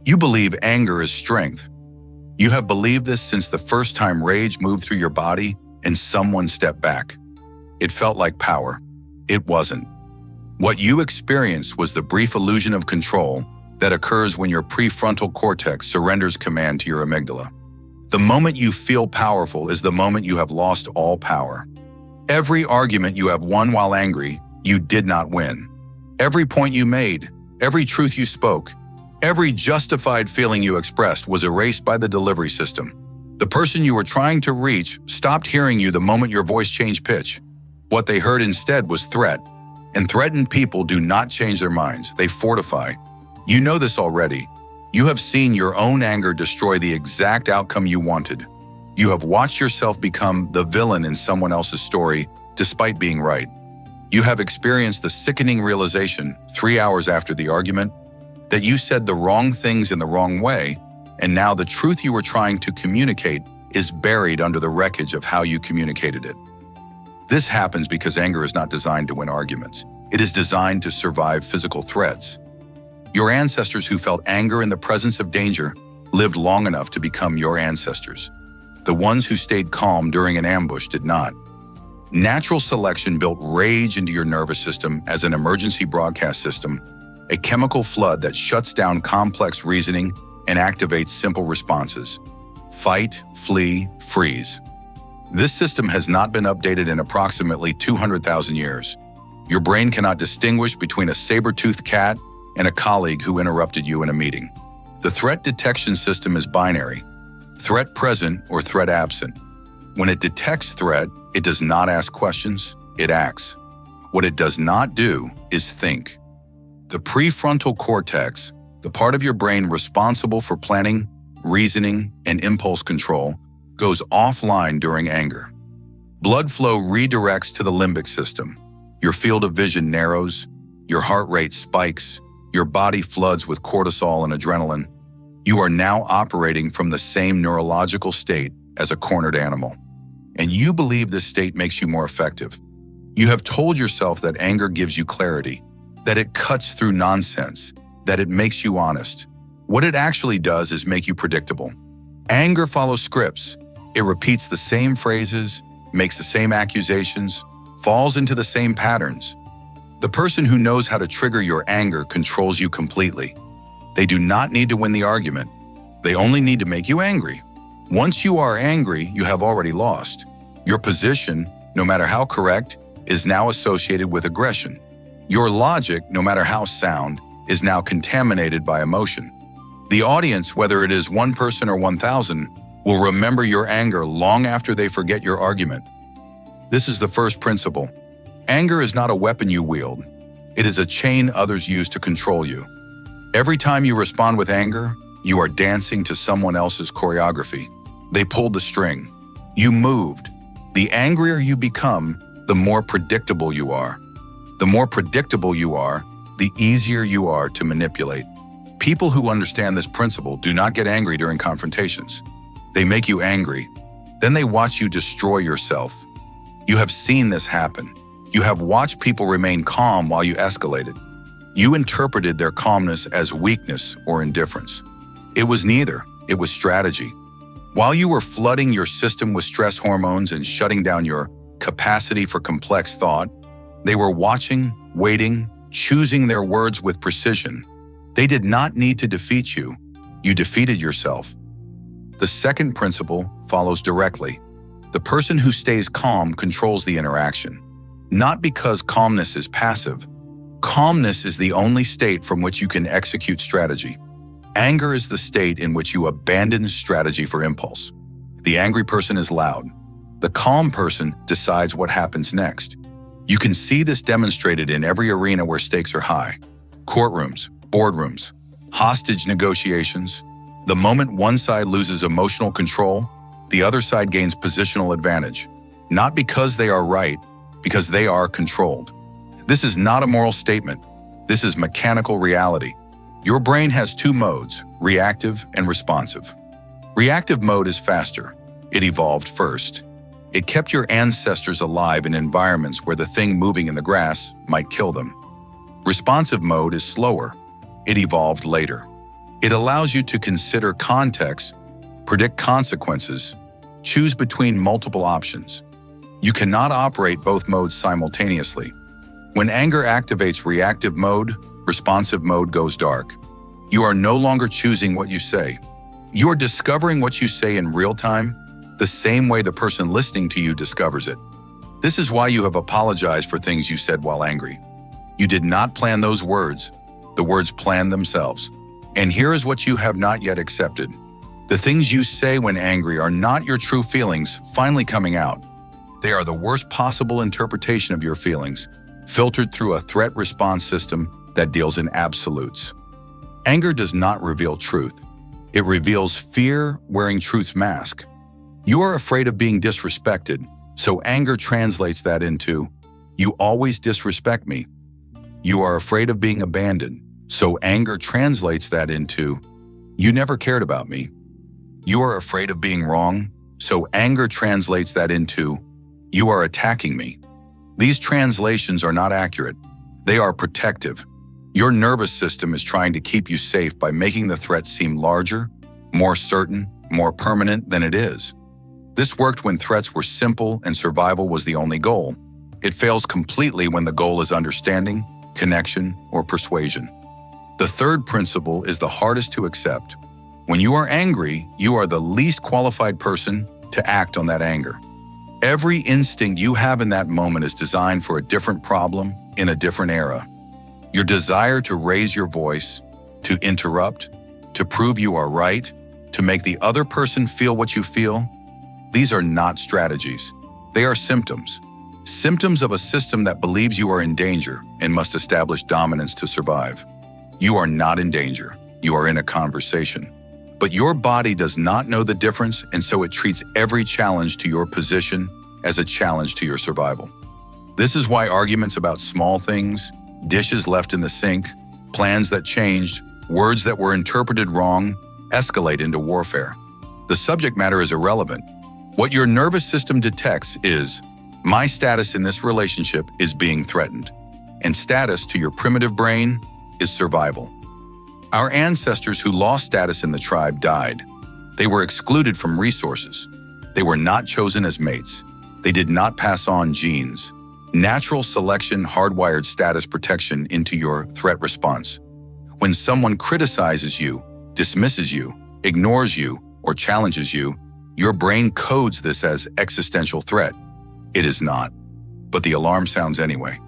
You believe anger is strength. You have believed this since the first time rage moved through your body and someone stepped back. It felt like power. It wasn't. What you experienced was the brief illusion of control that occurs when your prefrontal cortex surrenders command to your amygdala. The moment you feel powerful is the moment you have lost all power. Every argument you have won while angry, you did not win. Every point you made, every truth you spoke, every justified feeling you expressed was erased by the delivery system. The person you were trying to reach stopped hearing you the moment your voice changed pitch. What they heard instead was threat. And threatened people do not change their minds, they fortify. You know this already. You have seen your own anger destroy the exact outcome you wanted. You have watched yourself become the villain in someone else's story, despite being right. You have experienced the sickening realization, 3 hours after the argument, that you said the wrong things in the wrong way, and now the truth you were trying to communicate is buried under the wreckage of how you communicated it. This happens because anger is not designed to win arguments. It is designed to survive physical threats. Your ancestors who felt anger in the presence of danger lived long enough to become your ancestors. The ones who stayed calm during an ambush did not. Natural selection built rage into your nervous system as an emergency broadcast system, a chemical flood that shuts down complex reasoning and activates simple responses. Fight, flee, freeze. This system has not been updated in approximately 200,000 years. Your brain cannot distinguish between a saber-toothed cat and a colleague who interrupted you in a meeting. The threat detection system is binary, threat present or threat absent. When it detects threat, it does not ask questions, it acts. What it does not do is think. The prefrontal cortex, the part of your brain responsible for planning, reasoning, and impulse control, goes offline during anger. Blood flow redirects to the limbic system. Your field of vision narrows, your heart rate spikes, your body floods with cortisol and adrenaline. You are now operating from the same neurological state as a cornered animal. And you believe this state makes you more effective. You have told yourself that anger gives you clarity, that it cuts through nonsense, that it makes you honest. What it actually does is make you predictable. Anger follows scripts. It repeats the same phrases, makes the same accusations, falls into the same patterns. The person who knows how to trigger your anger controls you completely. They do not need to win the argument. They only need to make you angry. Once you are angry, you have already lost. Your position, no matter how correct, is now associated with aggression. Your logic, no matter how sound, is now contaminated by emotion. The audience, whether it is one person or 1,000, will remember your anger long after they forget your argument. This is the first principle. Anger is not a weapon you wield. It is a chain others use to control you. Every time you respond with anger, you are dancing to someone else's choreography. They pulled the string. You moved. The angrier you become, the more predictable you are. The more predictable you are, the easier you are to manipulate. People who understand this principle do not get angry during confrontations. They make you angry. Then they watch you destroy yourself. You have seen this happen. You have watched people remain calm while you escalated. You interpreted their calmness as weakness or indifference. It was neither. It was strategy. While you were flooding your system with stress hormones and shutting down your capacity for complex thought, they were watching, waiting, choosing their words with precision. They did not need to defeat you. You defeated yourself. The second principle follows directly. The person who stays calm controls the interaction. Not because calmness is passive. Calmness is the only state from which you can execute strategy. Anger is the state in which you abandon strategy for impulse. The angry person is loud. The calm person decides what happens next. You can see this demonstrated in every arena where stakes are high. Courtrooms, boardrooms, hostage negotiations. The moment one side loses emotional control, the other side gains positional advantage. Not because they are right, because they are controlled. This is not a moral statement. This is mechanical reality. Your brain has two modes, reactive and responsive. Reactive mode is faster. It evolved first. It kept your ancestors alive in environments where the thing moving in the grass might kill them. Responsive mode is slower. It evolved later. It allows you to consider context, predict consequences, choose between multiple options. You cannot operate both modes simultaneously. When anger activates reactive mode, responsive mode goes dark. You are no longer choosing what you say. You are discovering what you say in real time, the same way the person listening to you discovers it. This is why you have apologized for things you said while angry. You did not plan those words. The words planned themselves. And here is what you have not yet accepted. The things you say when angry are not your true feelings finally coming out. They are the worst possible interpretation of your feelings, filtered through a threat response system that deals in absolutes. Anger does not reveal truth. It reveals fear wearing truth's mask. You are afraid of being disrespected, so anger translates that into, "You always disrespect me." You are afraid of being abandoned, so anger translates that into, "You never cared about me." You are afraid of being wrong, so anger translates that into, "You are attacking me." These translations are not accurate. They are protective. Your nervous system is trying to keep you safe by making the threat seem larger, more certain, more permanent than it is. This worked when threats were simple and survival was the only goal. It fails completely when the goal is understanding, connection, or persuasion. The third principle is the hardest to accept. When you are angry, you are the least qualified person to act on that anger. Every instinct you have in that moment is designed for a different problem in a different era. Your desire to raise your voice, to interrupt, to prove you are right, to make the other person feel what you feel, these are not strategies. They are symptoms. Symptoms of a system that believes you are in danger and must establish dominance to survive. You are not in danger. You are in a conversation. But your body does not know the difference, and so it treats every challenge to your position as a challenge to your survival. This is why arguments about small things, dishes left in the sink, plans that changed, words that were interpreted wrong, escalate into warfare. The subject matter is irrelevant. What your nervous system detects is, my status in this relationship is being threatened. And status to your primitive brain is survival. Our ancestors who lost status in the tribe died. They were excluded from resources. They were not chosen as mates. They did not pass on genes. Natural selection hardwired status protection into your threat response. When someone criticizes you, dismisses you, ignores you, or challenges you, your brain codes this as existential threat. It is not, but the alarm sounds anyway.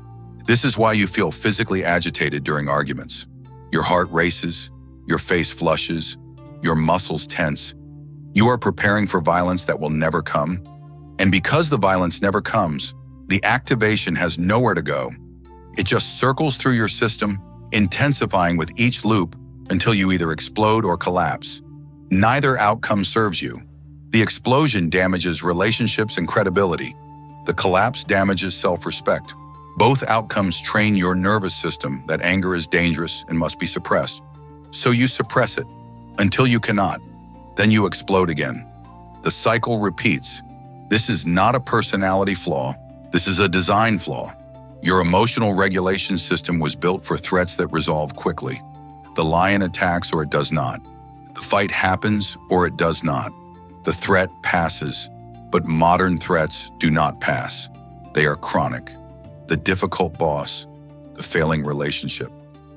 This is why you feel physically agitated during arguments. Your heart races, your face flushes, your muscles tense. You are preparing for violence that will never come. And because the violence never comes, the activation has nowhere to go. It just circles through your system, intensifying with each loop until you either explode or collapse. Neither outcome serves you. The explosion damages relationships and credibility. The collapse damages self-respect. Both outcomes train your nervous system that anger is dangerous and must be suppressed. So you suppress it until you cannot. Then you explode again. The cycle repeats. This is not a personality flaw. This is a design flaw. Your emotional regulation system was built for threats that resolve quickly. The lion attacks or it does not. The fight happens or it does not. The threat passes, but modern threats do not pass. They are chronic. The difficult boss, the failing relationship,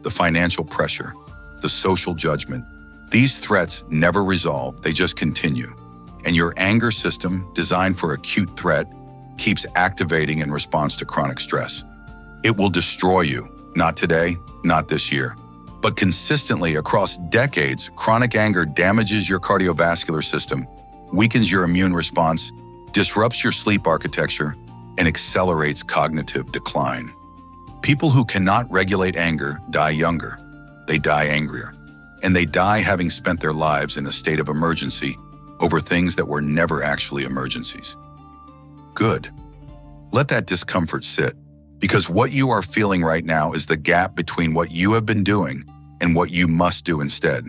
the financial pressure, the social judgment. These threats never resolve, they just continue. And your anger system, designed for acute threat, keeps activating in response to chronic stress. It will destroy you, not today, not this year, but consistently across decades. Chronic anger damages your cardiovascular system, weakens your immune response, disrupts your sleep architecture, and accelerates cognitive decline. People who cannot regulate anger die younger. They die angrier. And they die having spent their lives in a state of emergency over things that were never actually emergencies. Good. Let that discomfort sit, because what you are feeling right now is the gap between what you have been doing and what you must do instead.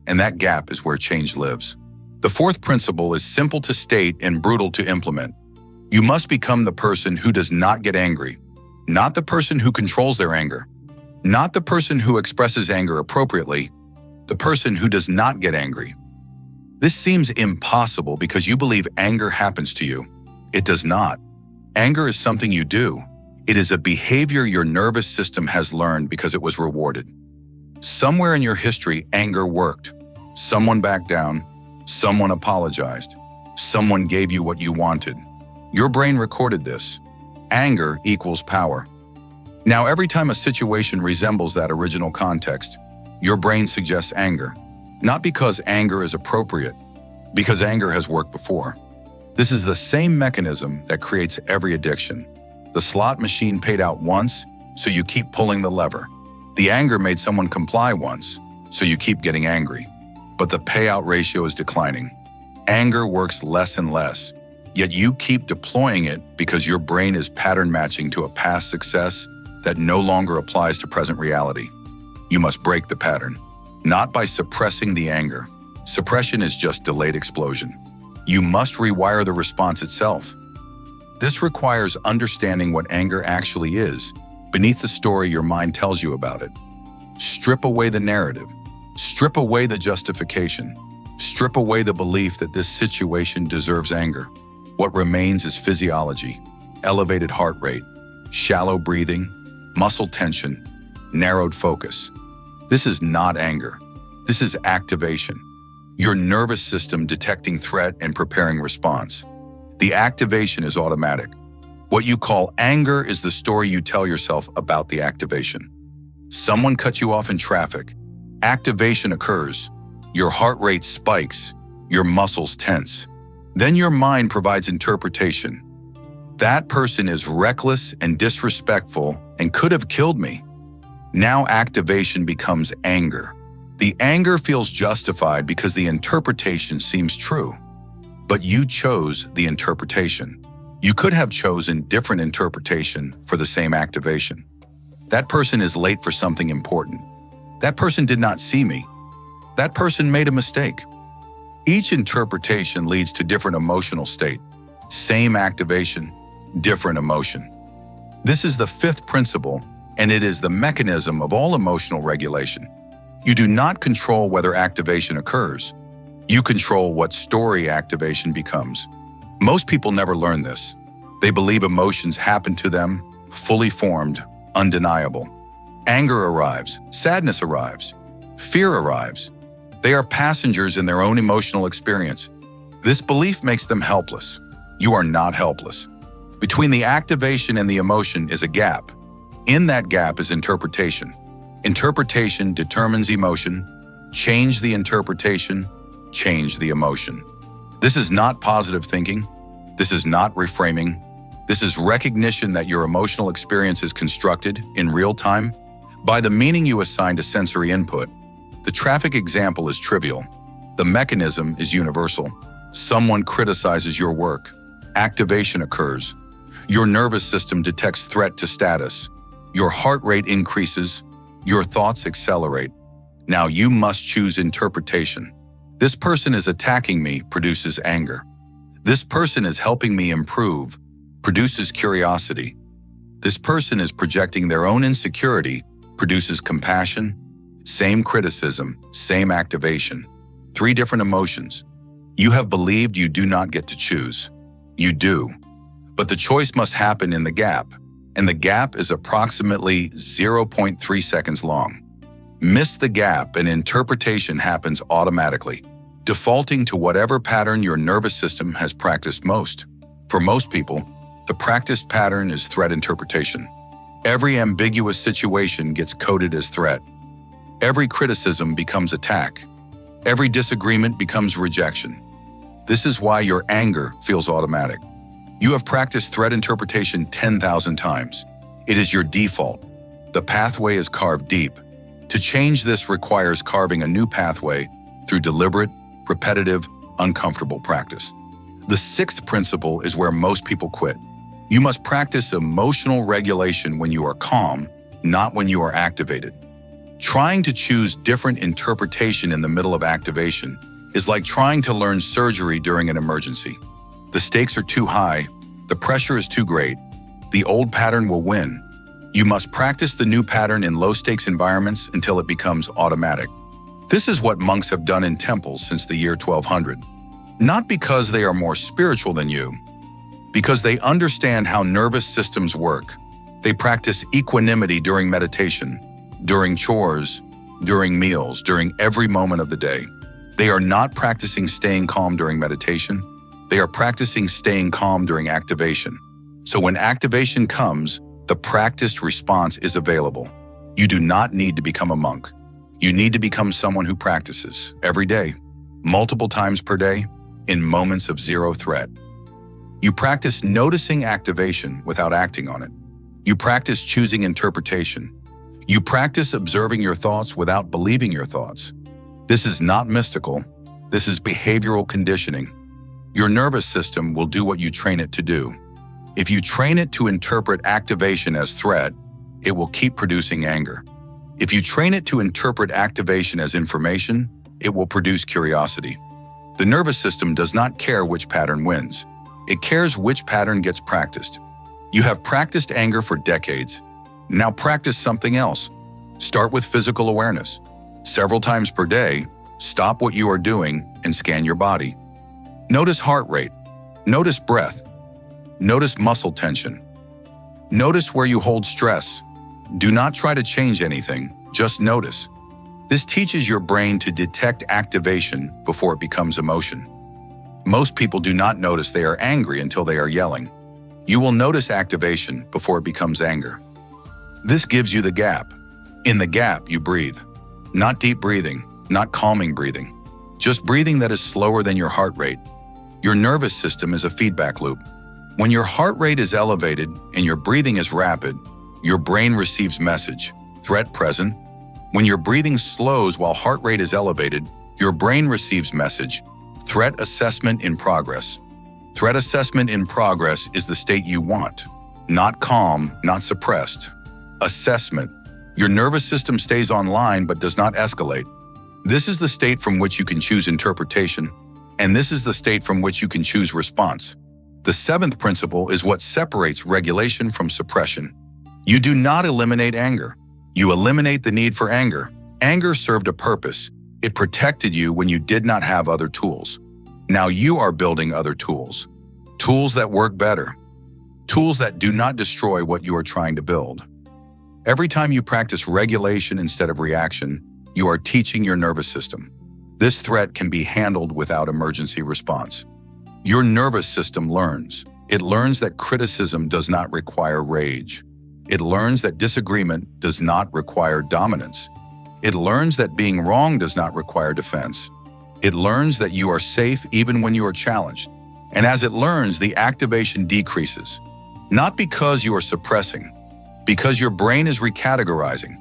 And that gap is where change lives. The fourth principle is simple to state and brutal to implement. You must become the person who does not get angry, not the person who controls their anger, not the person who expresses anger appropriately, the person who does not get angry. This seems impossible because you believe anger happens to you. It does not. Anger is something you do. It is a behavior your nervous system has learned because it was rewarded. Somewhere in your history, anger worked. Someone backed down. Someone apologized. Someone gave you what you wanted. Your brain recorded this. Anger equals power. Now, every time a situation resembles that original context, your brain suggests anger. Not because anger is appropriate, because anger has worked before. This is the same mechanism that creates every addiction. The slot machine paid out once, so you keep pulling the lever. The anger made someone comply once, so you keep getting angry. But the payout ratio is declining. Anger works less and less, yet you keep deploying it because your brain is pattern matching to a past success that no longer applies to present reality. You must break the pattern, not by suppressing the anger. Suppression is just delayed explosion. You must rewire the response itself. This requires understanding what anger actually is, beneath the story your mind tells you about it. Strip away the narrative. Strip away the justification. Strip away the belief that this situation deserves anger. What remains is physiology, elevated heart rate, shallow breathing, muscle tension, narrowed focus. This is not anger. This is activation. Your nervous system detecting threat and preparing response. The activation is automatic. What you call anger is the story you tell yourself about the activation. Someone cut you off in traffic. Activation occurs. Your heart rate spikes. Your muscles tense. Then your mind provides interpretation. That person is reckless and disrespectful and could have killed me. Now activation becomes anger. The anger feels justified because the interpretation seems true. But you chose the interpretation. You could have chosen different interpretation for the same activation. That person is late for something important. That person did not see me. That person made a mistake. Each interpretation leads to different emotional state. Same activation, different emotion. This is the fifth principle, and it is the mechanism of all emotional regulation. You do not control whether activation occurs. You control what story activation becomes. Most people never learn this. They believe emotions happen to them, fully formed, undeniable. Anger arrives, sadness arrives, fear arrives. They are passengers in their own emotional experience. This belief makes them helpless. You are not helpless. Between the activation and the emotion is a gap. In that gap is interpretation. Interpretation determines emotion. Change the interpretation, change the emotion. This is not positive thinking. This is not reframing. This is recognition that your emotional experience is constructed in real time by the meaning you assign to sensory input. The traffic example is trivial. The mechanism is universal. Someone criticizes your work. Activation occurs. Your nervous system detects threat to status. Your heart rate increases. Your thoughts accelerate. Now you must choose interpretation. This person is attacking me produces anger. This person is helping me improve produces curiosity. This person is projecting their own insecurity produces compassion. Same criticism, same activation. 3 different emotions. You have believed you do not get to choose. You do. But the choice must happen in the gap, and the gap is approximately 0.3 seconds long. Miss the gap and interpretation happens automatically, defaulting to whatever pattern your nervous system has practiced most. For most people, the practiced pattern is threat interpretation. Every ambiguous situation gets coded as threat. Every criticism becomes attack. Every disagreement becomes rejection. This is why your anger feels automatic. You have practiced threat interpretation 10,000 times. It is your default. The pathway is carved deep. To change this requires carving a new pathway through deliberate, repetitive, uncomfortable practice. The 6th principle is where most people quit. You must practice emotional regulation when you are calm, not when you are activated. Trying to choose different interpretation in the middle of activation is like trying to learn surgery during an emergency. The stakes are too high, the pressure is too great. The old pattern will win. You must practice the new pattern in low-stakes environments until it becomes automatic. This is what monks have done in temples since the year 1200. Not because they are more spiritual than you, because they understand how nervous systems work. They practice equanimity during meditation, during chores, during meals, during every moment of the day. They are not practicing staying calm during meditation. They are practicing staying calm during activation. So when activation comes, the practiced response is available. You do not need to become a monk. You need to become someone who practices every day, multiple times per day, in moments of zero threat. You practice noticing activation without acting on it. You practice choosing interpretation. You practice observing your thoughts without believing your thoughts. This is not mystical. This is behavioral conditioning. Your nervous system will do what you train it to do. If you train it to interpret activation as threat, it will keep producing anger. If you train it to interpret activation as information, it will produce curiosity. The nervous system does not care which pattern wins. It cares which pattern gets practiced. You have practiced anger for decades. Now practice something else. Start with physical awareness. Several times per day, stop what you are doing and scan your body. Notice heart rate. Notice breath. Notice muscle tension. Notice where you hold stress. Do not try to change anything, just notice. This teaches your brain to detect activation before it becomes emotion. Most people do not notice they are angry until they are yelling. You will notice activation before it becomes anger. This gives you the gap. In the gap, you breathe. Not deep breathing, not calming breathing. Just breathing that is slower than your heart rate. Your nervous system is a feedback loop. When your heart rate is elevated and your breathing is rapid, your brain receives message, threat present. When your breathing slows while heart rate is elevated, your brain receives message, threat assessment in progress. Threat assessment in progress is the state you want. Not calm, not suppressed. Assessment. Your nervous system stays online but does not escalate. This is the state from which you can choose interpretation, and this is the state from which you can choose response. The seventh principle is what separates regulation from suppression. You do not eliminate anger. You eliminate the need for anger. Anger served a purpose. It protected you when you did not have other tools. Now you are building other tools. Tools that work better. Tools that do not destroy what you are trying to build. Every time you practice regulation instead of reaction, you are teaching your nervous system. This threat can be handled without emergency response. Your nervous system learns. It learns that criticism does not require rage. It learns that disagreement does not require dominance. It learns that being wrong does not require defense. It learns that you are safe even when you are challenged. And as it learns, the activation decreases. Not because you are suppressing, because your brain is recategorizing.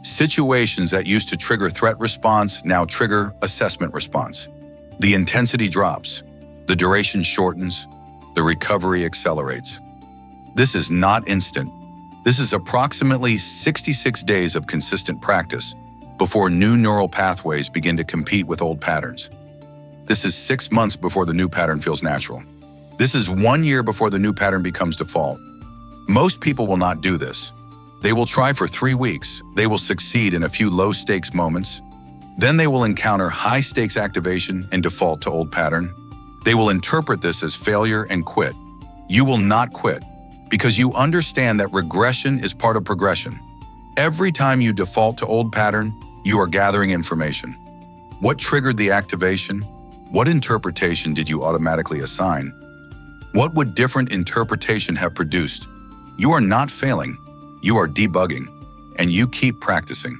Situations that used to trigger threat response now trigger assessment response. The intensity drops. The duration shortens. The recovery accelerates. This is not instant. This is approximately 66 days of consistent practice before new neural pathways begin to compete with old patterns. This is 6 months before the new pattern feels natural. This is 1 year before the new pattern becomes default. Most people will not do this. They will try for 3 weeks. They will succeed in a few low-stakes moments. Then they will encounter high-stakes activation and default to old pattern. They will interpret this as failure and quit. You will not quit, because you understand that regression is part of progression. Every time you default to old pattern, you are gathering information. What triggered the activation? What interpretation did you automatically assign? What would different interpretation have produced? You are not failing. You are debugging, and you keep practicing.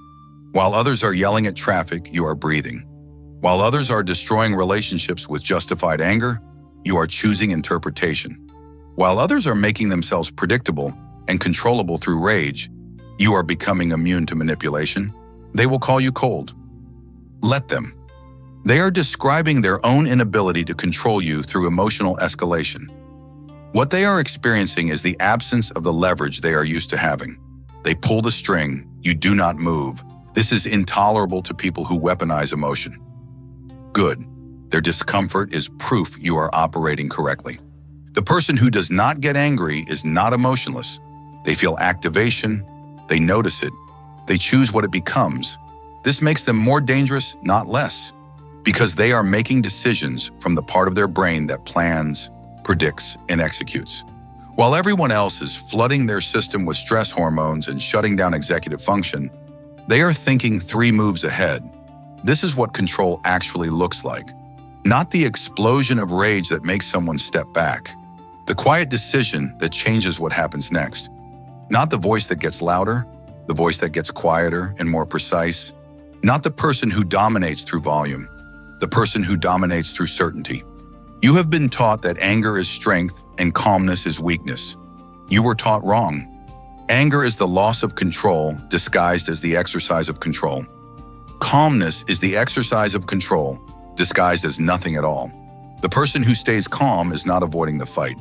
While others are yelling at traffic, you are breathing. While others are destroying relationships with justified anger, you are choosing interpretation. While others are making themselves predictable and controllable through rage, you are becoming immune to manipulation. They will call you cold. Let them. They are describing their own inability to control you through emotional escalation. What they are experiencing is the absence of the leverage they are used to having. They pull the string, you do not move. This is intolerable to people who weaponize emotion. Good. Their discomfort is proof you are operating correctly. The person who does not get angry is not emotionless. They feel activation, they notice it, they choose what it becomes, This makes them more dangerous, not less, because they are making decisions from the part of their brain that plans, predicts, and executes. While everyone else is flooding their system with stress hormones and shutting down executive function, they are thinking 3 moves ahead. This is what control actually looks like. Not the explosion of rage that makes someone step back. The quiet decision that changes what happens next. Not the voice that gets louder, the voice that gets quieter and more precise. Not the person who dominates through volume, the person who dominates through certainty. You have been taught that anger is strength and calmness is weakness. You were taught wrong. Anger is the loss of control disguised as the exercise of control. Calmness is the exercise of control disguised as nothing at all. The person who stays calm is not avoiding the fight.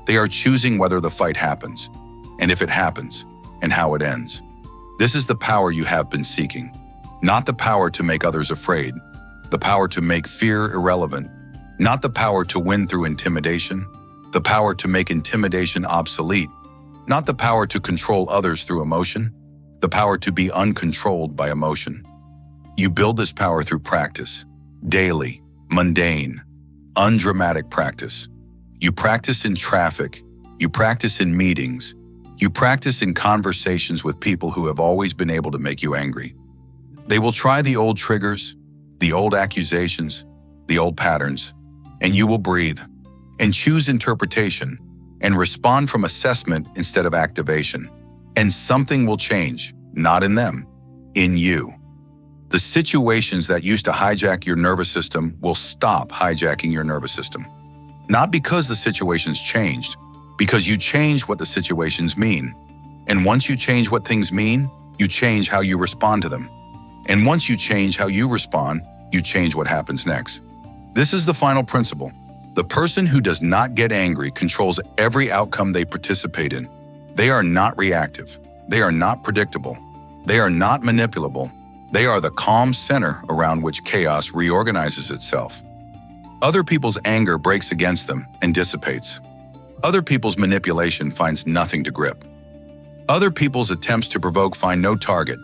They are choosing whether the fight happens, and if it happens, and how it ends. This is the power you have been seeking. Not the power to make others afraid, the power to make fear irrelevant. Not the power to win through intimidation, the power to make intimidation obsolete. Not the power to control others through emotion, the power to be uncontrolled by emotion. You build this power through practice, daily, mundane, undramatic practice. You practice in traffic, you practice in meetings, you practice in conversations with people who have always been able to make you angry. They will try the old triggers, the old accusations, the old patterns, and you will breathe and choose interpretation and respond from assessment instead of activation. And something will change, not in them, in you. The situations that used to hijack your nervous system will stop hijacking your nervous system. Not because the situations changed, because you changed what the situations mean. And once you change what things mean, you change how you respond to them. And once you change how you respond, you change what happens next. This is the final principle. The person who does not get angry controls every outcome they participate in. They are not reactive. They are not predictable. They are not manipulable. They are the calm center around which chaos reorganizes itself. Other people's anger breaks against them and dissipates. Other people's manipulation finds nothing to grip. Other people's attempts to provoke find no target,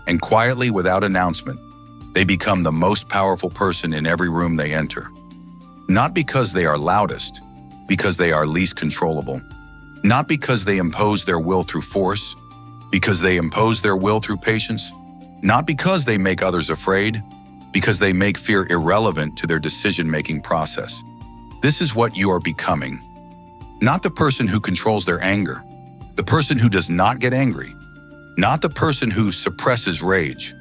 and quietly, without announcement, they become the most powerful person in every room they enter. Not because they are loudest, because they are least controllable. Not because they impose their will through force, because they impose their will through patience. Not because they make others afraid, because they make fear irrelevant to their decision-making process. This is what you are becoming. Not the person who controls their anger, the person who does not get angry. Not the person who suppresses rage,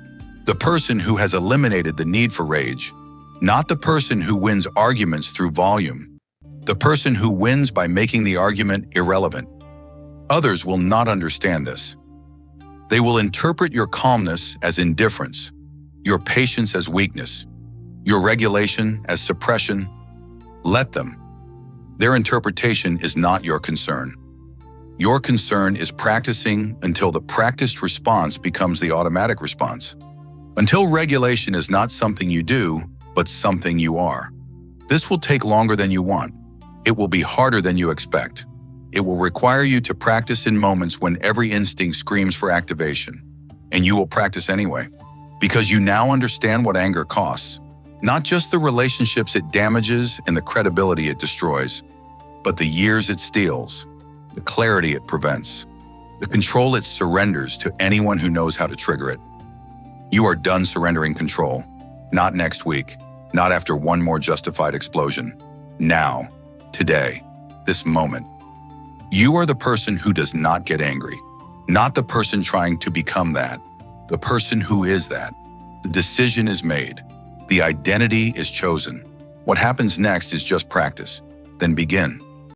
the person who has eliminated the need for rage. Not the person who wins arguments through volume, the person who wins by making the argument irrelevant. Others will not understand this. They will interpret your calmness as indifference, your patience as weakness, your regulation as suppression. Let them. Their interpretation is not your concern. Your concern is practicing until the practiced response becomes the automatic response. Until regulation is not something you do, but something you are. This will take longer than you want. It will be harder than you expect. It will require you to practice in moments when every instinct screams for activation. And you will practice anyway, because you now understand what anger costs. Not just the relationships it damages and the credibility it destroys, but the years it steals, the clarity it prevents, the control it surrenders to anyone who knows how to trigger it. You are done surrendering control. Not next week, not after one more justified explosion. Now, today, this moment. You are the person who does not get angry, not the person trying to become that, the person who is that. The decision is made. The identity is chosen. What happens next is just practice. Then begin.